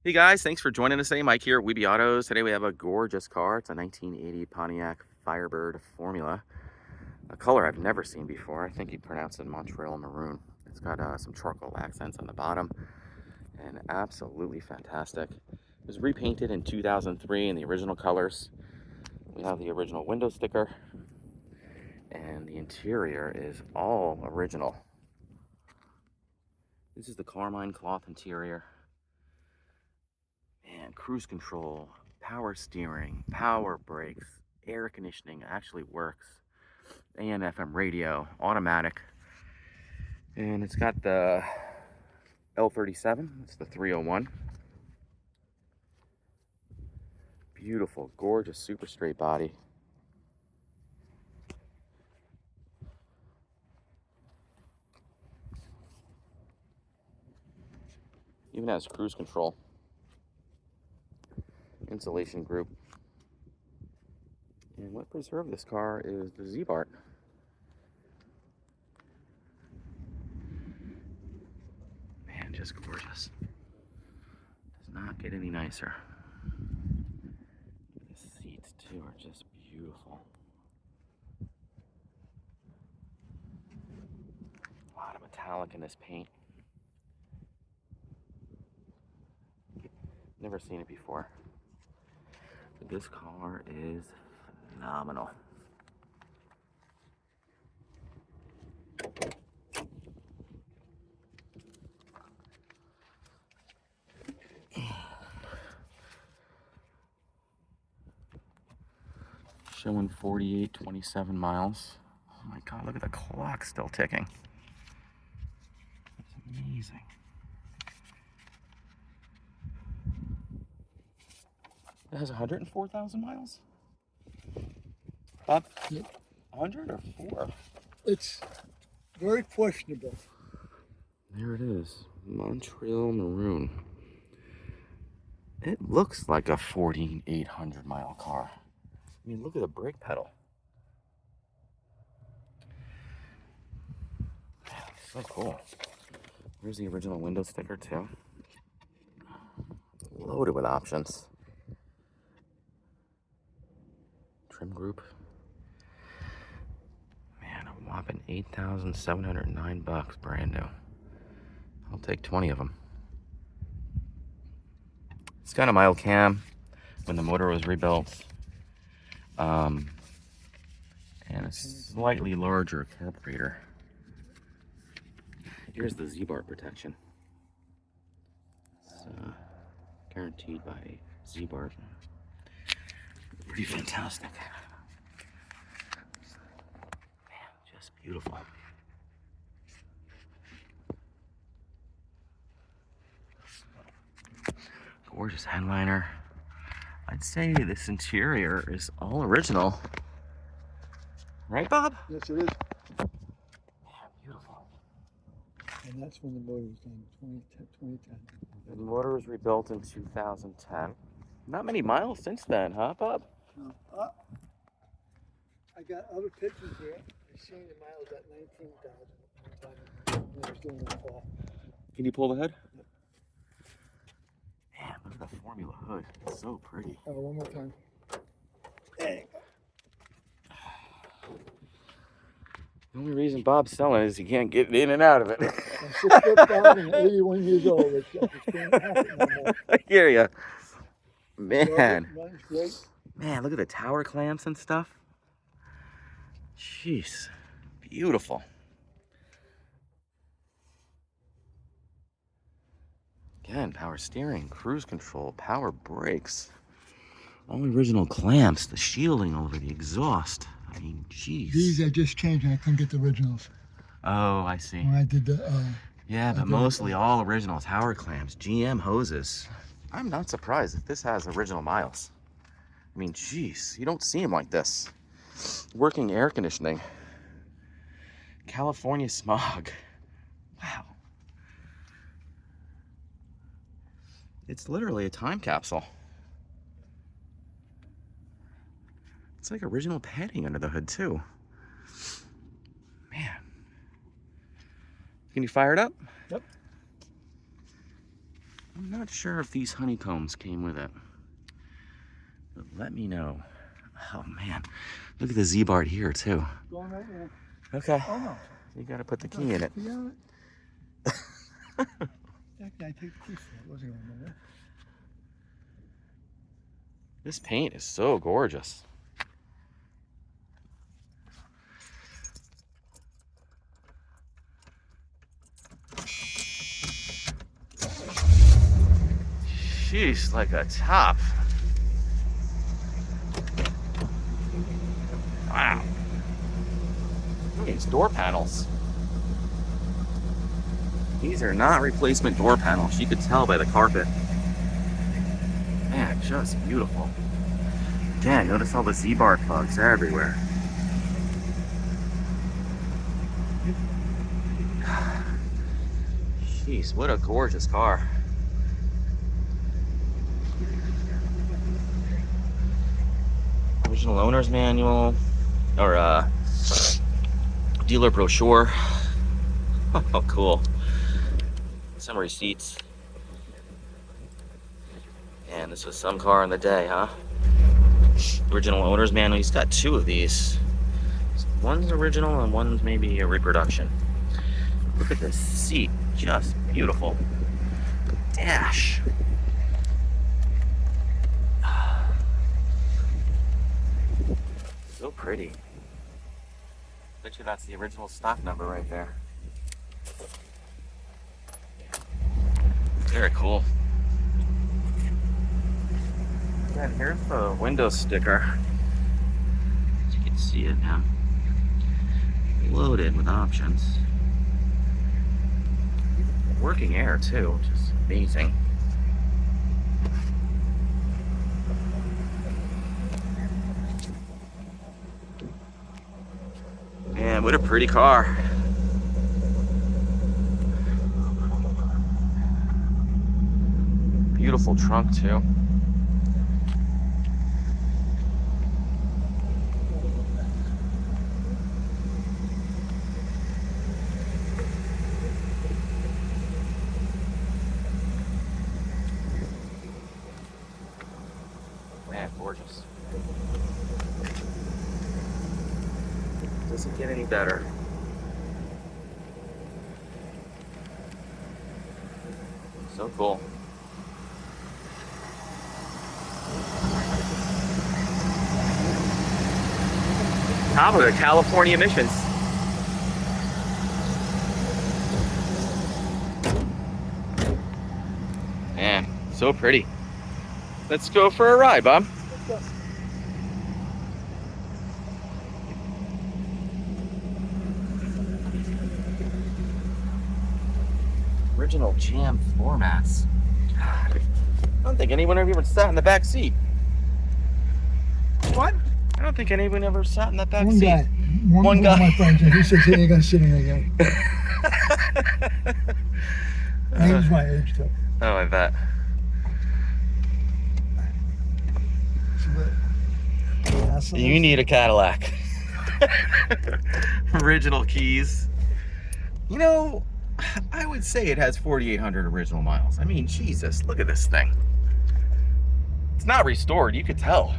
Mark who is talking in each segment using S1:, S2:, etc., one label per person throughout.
S1: Hey guys, thanks for joining us today. Mike here at Weeby Autos. Today we have a gorgeous car. It's a 1980 Pontiac Firebird Formula. A color I've never seen before. I think you'd pronounce it Montreux Maroon. It's got some charcoal accents on the bottom and absolutely fantastic. It was repainted in 2003 in the original colors. We have the original window sticker and the interior is all original. This is the Carmine cloth interior. And cruise control, power steering, power brakes, air conditioning actually works, AM FM radio, automatic, and it's got the L37, it's the 301. Beautiful, gorgeous, super straight body. Even has cruise control. Insulation group. And what preserved this car is the Z-Bar. Man, just gorgeous. Does not get any nicer. The seats too are just beautiful. A lot of metallic in this paint. Never seen it before. This car is phenomenal. Showing 48.27 miles. Oh my God, look at the clock still ticking. That's amazing. It has 104,000 miles? Up?
S2: Yep.
S1: 100 or 4?
S2: It's very questionable.
S1: There it is. Montreux Maroon. It looks like a 4,800 mile car. I mean, look at the brake pedal. So cool. Here's the original window sticker too. Loaded with options. Trim group. Man, a whopping 8,709 bucks, brand new. I'll take 20 of them. It's got a mild cam when the motor was rebuilt. And a slightly larger carburetor. Here's the Z-Bar protection. It's guaranteed by Z-Bar. Pretty fantastic. Man, just beautiful. Gorgeous headliner. I'd say this interior is all original. Right, Bob?
S2: Yes, it is.
S1: Yeah, beautiful.
S2: And that's when the motor was done, 2010.
S1: The motor was rebuilt in 2010. Not many miles since then, huh, Bob?
S2: No. I got other pictures here. I've seen the miles at 19,000 when I was doing that fall.
S1: Can you pull the hood? Yep. Man, look at the Formula hood. It's so pretty.
S2: One more time. Dang.
S1: The only reason Bob's selling is he can't get in and out of it.
S2: I'm 6'5" and 81 years old. It can't happen no more.
S1: I hear ya. Man.
S2: Runs great.
S1: Man, look at the tower clamps and stuff. Jeez. Beautiful. Again, power steering, cruise control, power brakes. All original clamps, the shielding over the exhaust. I mean, jeez.
S2: These I just changed and I couldn't get the originals.
S1: Oh, I see.
S2: When I did the...
S1: yeah, but mostly all original tower clamps, GM hoses. I'm not surprised if this has original miles. I mean, jeez, you don't see them like this. Working air conditioning. California smog. Wow. It's literally a time capsule. It's like original padding under the hood too. Man. Can you fire it up?
S2: Yep.
S1: I'm not sure if these honeycombs came with it, but let me know. Oh man, look at the Z-bar here too.
S2: Going right there.
S1: Okay.
S2: Oh no.
S1: You gotta put the key in it.
S2: That guy took the key for it. Wasn't going nowhere.
S1: This paint is so gorgeous. Sheesh, like a top. Wow. Look at these door panels. These are not replacement door panels. You could tell by the carpet. Man, just beautiful. Again, notice all the Z-bar plugs everywhere. Jeez, what a gorgeous car. Original owner's manual, or dealer brochure. Oh, cool. Some receipts. And this was some car in the day, huh? Original owner's manual. He's got two of these. One's original and one's maybe a reproduction. Look at this seat, just beautiful. Dash. So pretty. Bet you that's the original stock number right there. Very cool. And here's the window sticker. You can see it now. Loaded with options. Working air too, which is amazing. Man, what a pretty car. Beautiful trunk too. Man, gorgeous. Doesn't get any better. So cool. Top of the California emissions. Man, so pretty. Let's go for a ride, Bob. Original jam floor mats. God, I don't think anyone ever even sat in the back seat.
S2: What?
S1: I don't think anyone ever sat in that back
S2: One
S1: seat.
S2: guy. One guy. My friend, he says he ain't gonna sit in there again. And he was my age too.
S1: Oh, I bet. You need a Cadillac. Original keys. You know, I would say it has 4,800 original miles. I mean, Jesus, look at this thing. It's not restored, you could tell.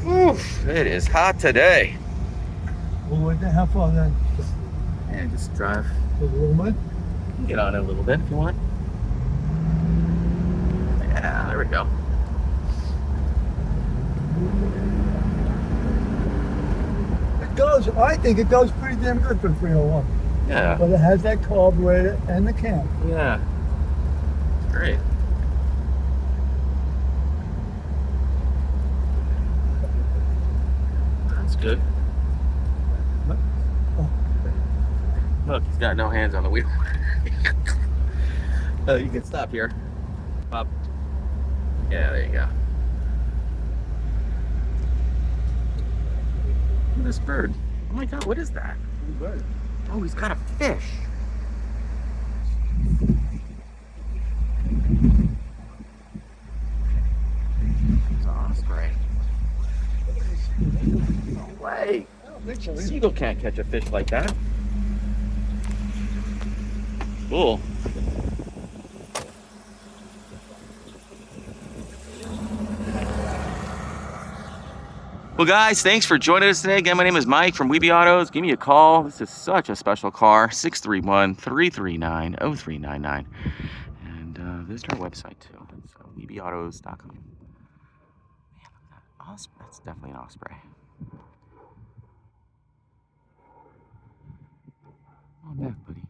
S1: Oof, it is hot today.
S2: Well, what the hell far then?
S1: And just drive.
S2: A little bit?
S1: You can get on it a little bit if you want. Yeah, there we go.
S2: It goes, I think it goes pretty damn good for 301.
S1: Yeah.
S2: But it has that carburetor and the cam.
S1: Yeah. Great. That's good. Look, he's got no hands on the wheel. Oh, you can stop here. Pop. Yeah, there you go. Look at this bird. Oh my God, what is that?
S2: Bird.
S1: Oh, he's got a fish. Oh, that's great. No way.
S2: I don't think so.
S1: Seagull can't catch a fish like that. Cool. Well, guys, thanks for joining us today. Again, my name is Mike from Weeby Autos. Give me a call. This is such a special car, 631-339-0399. And visit our website, too. So, weebyautos.com. Man, look at that. Osprey. That's definitely an Osprey. Come on back, buddy.